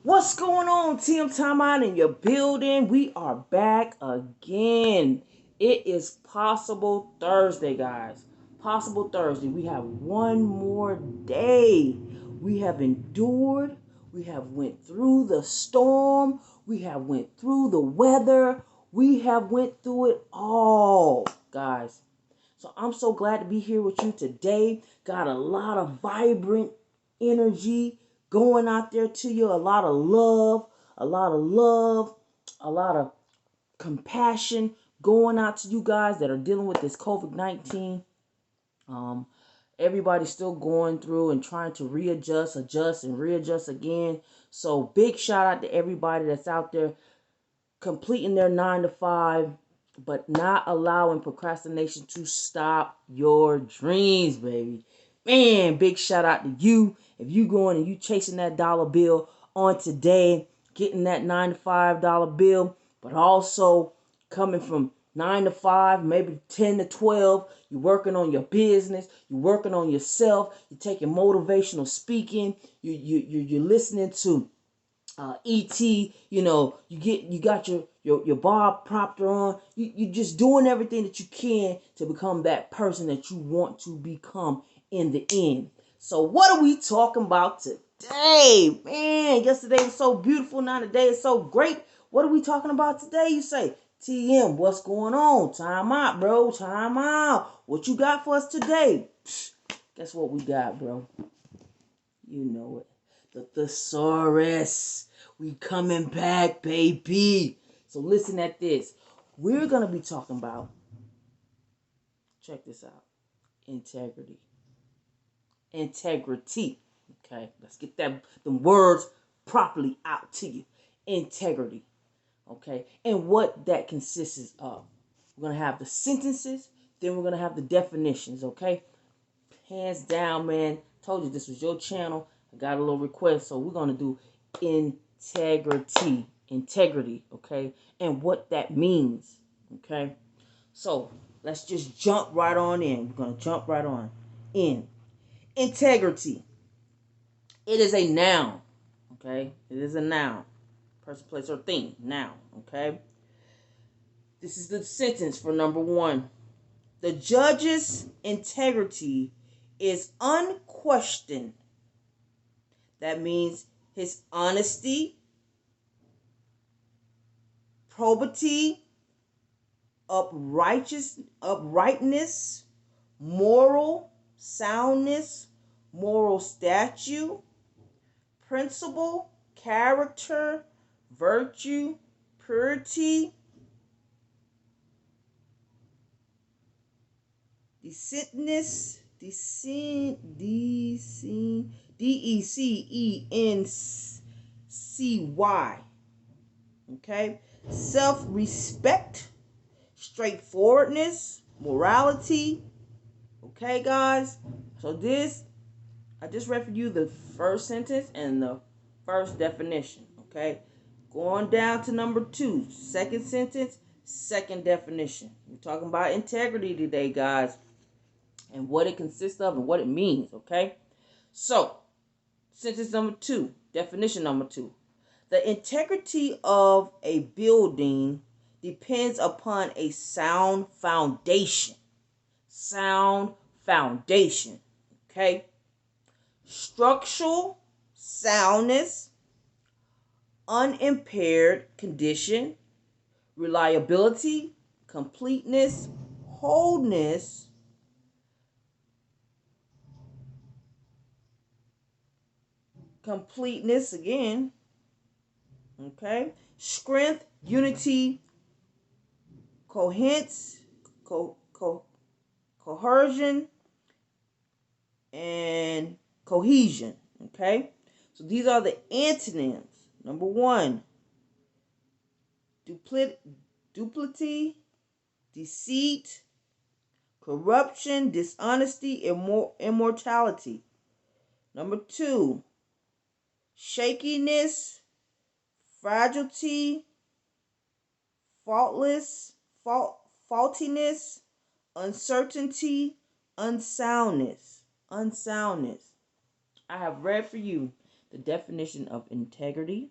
What's going on, Team Timeout in your building? We are back again. It is Possible Thursday, guys. Possible Thursday. We have one more day. We have endured. We have went through the storm. We have went through the weather. We have went through it all, guys. So I'm so glad to be here with you today. Got a lot of vibrant energy going out there to you. A lot of love, a lot of love, a lot of compassion going out to you guys that are dealing with this COVID-19. Um, Everybody's still going through and trying to readjust, adjust, and readjust again. So big shout out to everybody that's out there completing their 9 to 5, but not allowing procrastination to stop your dreams, baby. Man, big shout out to you. If you going and you chasing that dollar bill on today, getting that $9 to $5 bill, but also coming from 9 to 5, maybe 10 to 12, you're working on your business, you're working on yourself, you're taking motivational speaking, you're listening to ET, you got your Bob Proctor on. You just doing everything that you can to become that person that you want to become in the end. So what are we talking about today? Man, yesterday was so beautiful. Now today is so great. What are we talking about today? You say, TM, what's going on? Time out, bro. Time out. What you got for us today? Guess what we got, bro? You know it. The thesaurus. We coming back, baby. So listen at this. We're going to be talking about, check this out, integrity. Integrity. Okay, let's get the words properly out to you. Integrity. Okay, and what that consists of. We're going to have the sentences, then we're going to have the definitions, okay? Hands down, man. Told you this was your channel. I got a little request, so we're going to do integrity. Integrity, okay? And what that means, okay? So, let's just jump right on in. We're going to jump right on in. Integrity. It is a noun, okay? It is a noun. Person, place, or thing. Noun, okay? This is the sentence for number 1. The judge's integrity is unquestioned. That means his honesty, probity, uprightness, moral soundness, moral statute, principle, character, virtue, purity, decentness, DECENCY. Okay? Self-respect, straightforwardness, morality. Okay, guys? So I just read for you the first sentence and the first definition. Okay? Going down to number 2, second sentence, second definition. We're talking about integrity today, guys, and what it consists of and what it means, okay? So, sentence number 2, definition number 2. The integrity of a building depends upon a sound foundation. Sound foundation, okay? Structural soundness, unimpaired condition, reliability, completeness, wholeness, completeness again, okay, strength, unity, coherence, cohesion, and cohesion, okay? So these are the antonyms. Number 1, duplicity, deceit, corruption, dishonesty, immortality. Number 2, shakiness, fragility, faultiness, uncertainty, unsoundness. I have read for you The definition of integrity.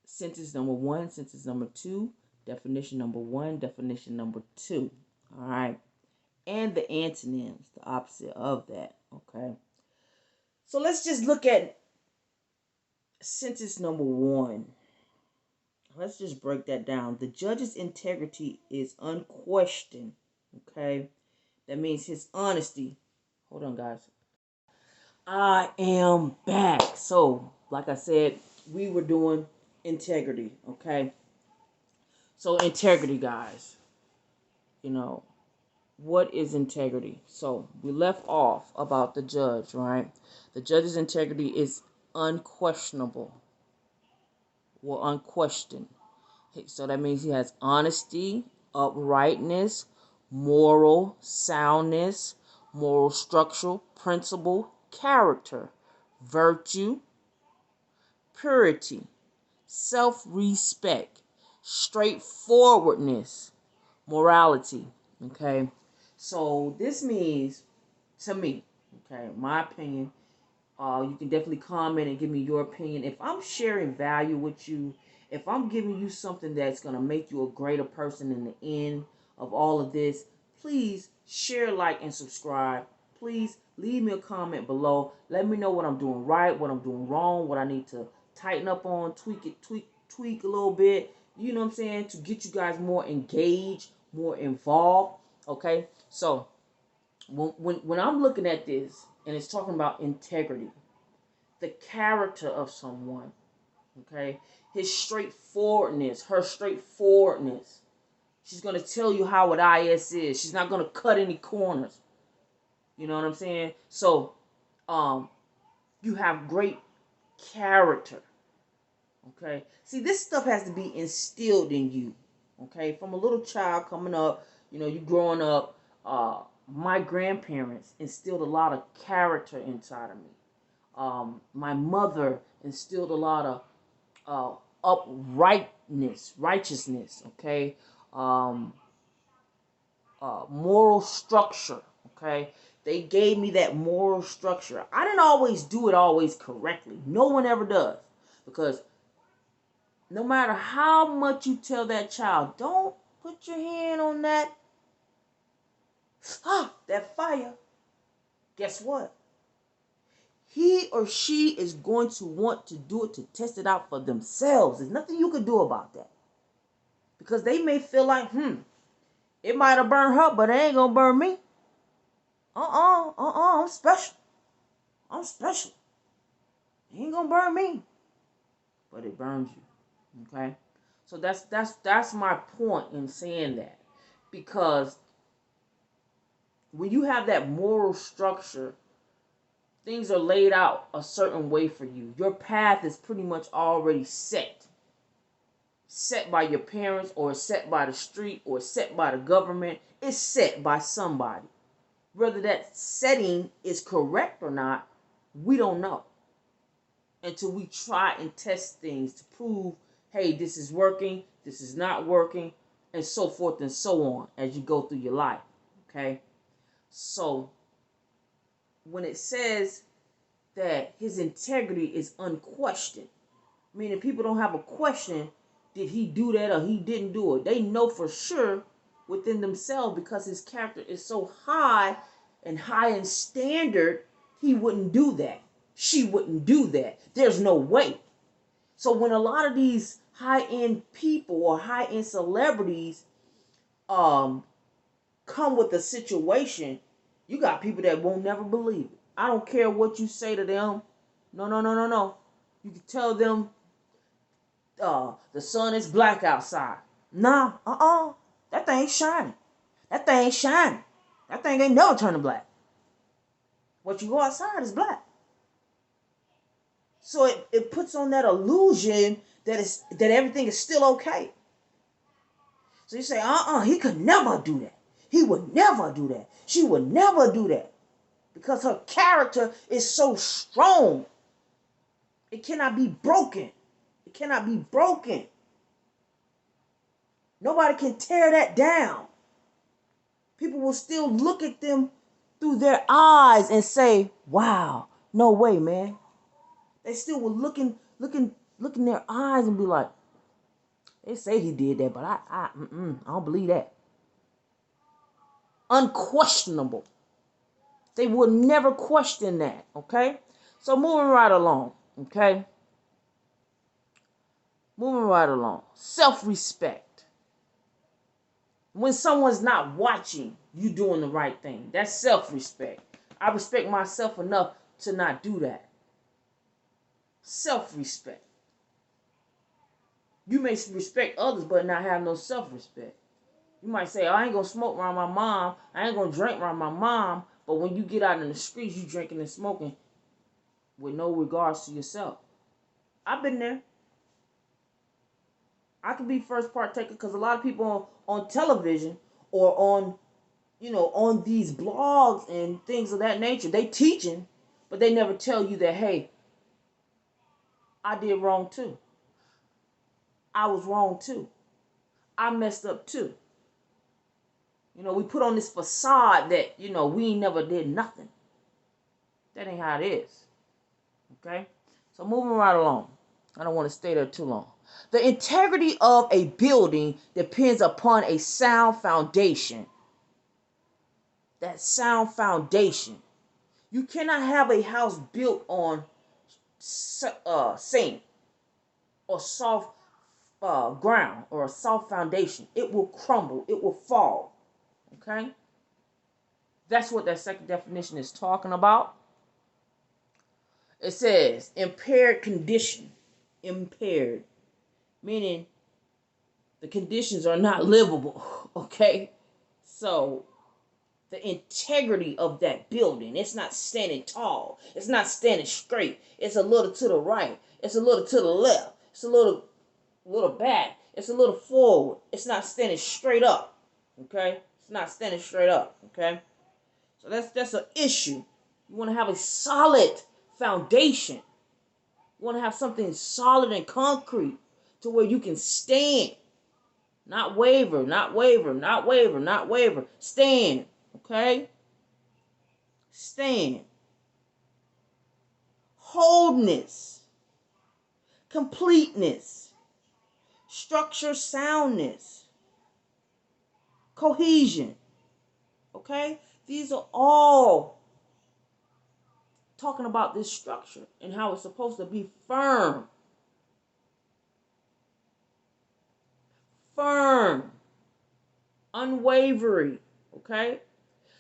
Sentence number 1, sentence number 2, definition number 1, definition number 2. All right. And the antonyms, the opposite of that. Okay. So let's just look at sentence number 1. Let's just break that down. The judge's integrity is unquestioned. Okay. That means his honesty. Hold on, guys. I am back. So, like I said, we were doing integrity. Okay. So, integrity, guys. You know, what is integrity? So, we left off about the judge, right? The judge's integrity is unquestionable or unquestioned. So that means he has honesty, uprightness, moral soundness, moral structure, principle, character, virtue, purity, self-respect, straightforwardness, morality. Okay, so this means, to me, okay, my opinion, you can definitely comment and give me your opinion. If I'm sharing value with you, if I'm giving you something that's going to make you a greater person in the end of all of this, please share, like, and subscribe. Please leave me a comment below. Let me know what I'm doing right, what I'm doing wrong, what I need to tighten up on, tweak a little bit. You know what I'm saying? To get you guys more engaged, more involved. Okay? So, when I'm looking at this, and it's talking about integrity, the character of someone, okay, his straightforwardness, her straightforwardness. She's going to tell you how it is. She's not going to cut any corners. You know what I'm saying? So, you have great character, okay? See, this stuff has to be instilled in you, okay? From a little child coming up, you know, you growing up, my grandparents instilled a lot of character inside of me. My mother instilled a lot of righteousness, okay? Moral structure, okay? They gave me that moral structure. I didn't always do it always correctly. No one ever does. Because no matter how much you tell that child, don't put your hand on that fire. Guess what? He or she is going to want to do it to test it out for themselves. There's nothing you can do about that. Because they may feel like, it might have burned her, but it ain't going to burn me. I'm special. I'm special. It ain't going to burn me. But it burns you. Okay? So that's my point in saying that. Because when you have that moral structure, things are laid out a certain way for you. Your path is pretty much already set. Set by your parents, or set by the street, or set by the government. It's set by somebody. Whether that setting is correct or not, we don't know. Until we try and test things to prove, hey, this is working, this is not working, and so forth and so on as you go through your life. Okay? So, when it says that his integrity is unquestioned, meaning people don't have a question, did he do that or he didn't do it? They know for sure within themselves, because his character is so high and high in standard, he wouldn't do that. She wouldn't do that. There's no way. So when a lot of these high-end people or high-end celebrities come with a situation, you got people that won't never believe it. I don't care what you say to them. No. You can tell them the sun is black outside. Nah, that thing ain't shining. That thing ain't shining. That thing ain't never turning black. What you go outside is black. So it puts on that illusion that everything is still okay. So you say, he could never do that. He would never do that. She would never do that. Because her character is so strong. It cannot be broken. It cannot be broken. Nobody can tear that down. People will still look at them through their eyes and say, wow, No way, man. They still were looking in their eyes and be like, they say he did that, but I don't believe that. Unquestionable. They will never question that, okay? So moving right along, okay? Moving right along. Self-respect. When someone's not watching you doing the right thing, that's self-respect. I respect myself enough to not do that. Self-respect. You may respect others, but not have no self-respect. You might say, oh, I ain't gonna smoke around my mom. I ain't gonna drink around my mom. But when you get out in the streets, you drinking and smoking with no regards to yourself. I've been there. I could be first partaker because a lot of people on television or on, on these blogs and things of that nature, they teaching, but they never tell you that, hey, I did wrong too. I was wrong too. I messed up too. We put on this facade that, we never did nothing. That ain't how it is. Okay? So moving right along. I don't want to stay there too long. The integrity of a building depends upon a sound foundation. That sound foundation. You cannot have a house built on sand or soft ground or a soft foundation. It will crumble. It will fall. Okay? That's what that second definition is talking about. It says impaired condition. Impaired. Meaning the conditions are not livable. Okay? So the integrity of that building, it's not standing tall. It's not standing straight. It's a little to the right. It's a little to the left. It's a little back. It's a little forward. It's not standing straight up. Okay? It's not standing straight up. Okay? So that's an issue. You want to have a solid foundation. You want to have something solid and concrete to where you can stand. Not waver, not waver, not waver, not waver. Stand. Okay? Stand. Wholeness. Completeness. Structure soundness. Cohesion. Okay? These are all talking about this structure and how it's supposed to be firm. Firm. Unwavering. Okay?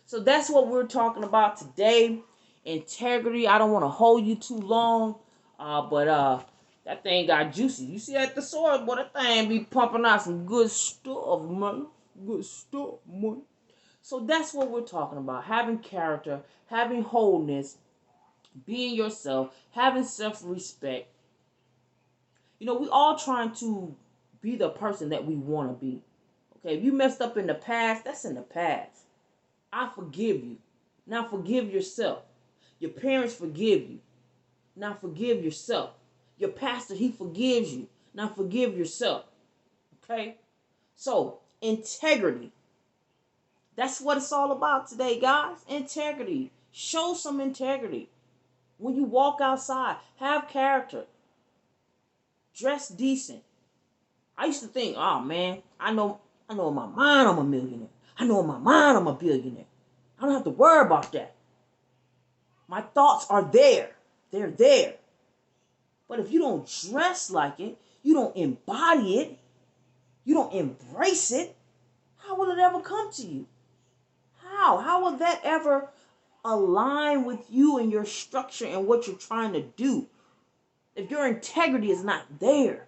So that's what we're talking about today. Integrity. I don't want to hold you too long. But that thing got juicy. You see that thesaurus, boy, that thing be pumping out some good stuff, man. Good stuff, man. So that's what we're talking about. Having character, having wholeness, being yourself, having self-respect. We all trying to be the person that we want to be. Okay, if you messed up in the past, that's in the past. I forgive you. Now forgive yourself. Your parents forgive you. Now forgive yourself. Your pastor, he forgives you. Now forgive yourself. Okay? So, integrity. That's what it's all about today, guys. Integrity. Show some integrity. When you walk outside, have character. Dress decent. I used to think, oh man, I know in my mind I'm a millionaire. I know in my mind I'm a billionaire. I don't have to worry about that. My thoughts are there. They're there. But if you don't dress like it, you don't embody it, you don't embrace it, how will it ever come to you? How? How will that ever align with you and your structure and what you're trying to do? If your integrity is not there,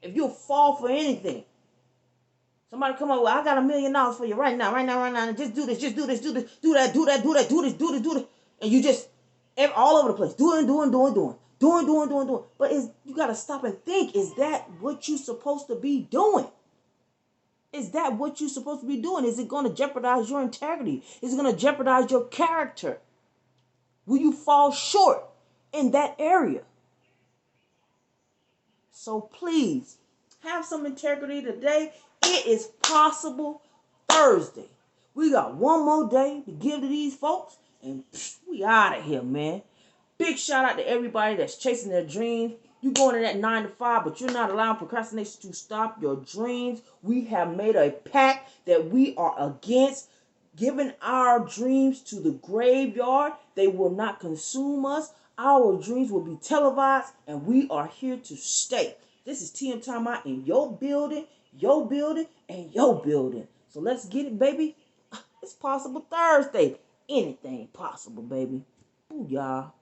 if you'll fall for anything, somebody come up with, I got $1 million for you right now, just do this, do that, do this, and you just all over the place, doing. But you gotta stop and think: is that what you're supposed to be doing? Is that what you're supposed to be doing? Is it going to jeopardize your integrity? Is it going to jeopardize your character? Will you fall short in that area? So please, have some integrity today. It is possible Thursday. We got one more day to give to these folks, And we out of here, man. Big shout out to everybody that's chasing their dreams. You going in that 9 to 5, but you're not allowing procrastination to stop your dreams. We have made a pact that we are against giving our dreams to the graveyard. They will not consume us. Our dreams will be televised, and we are here to stay. This is TM Timeout in your building, and your building. So let's get it, baby. It's possible Thursday. Anything possible, baby. Ooh, y'all.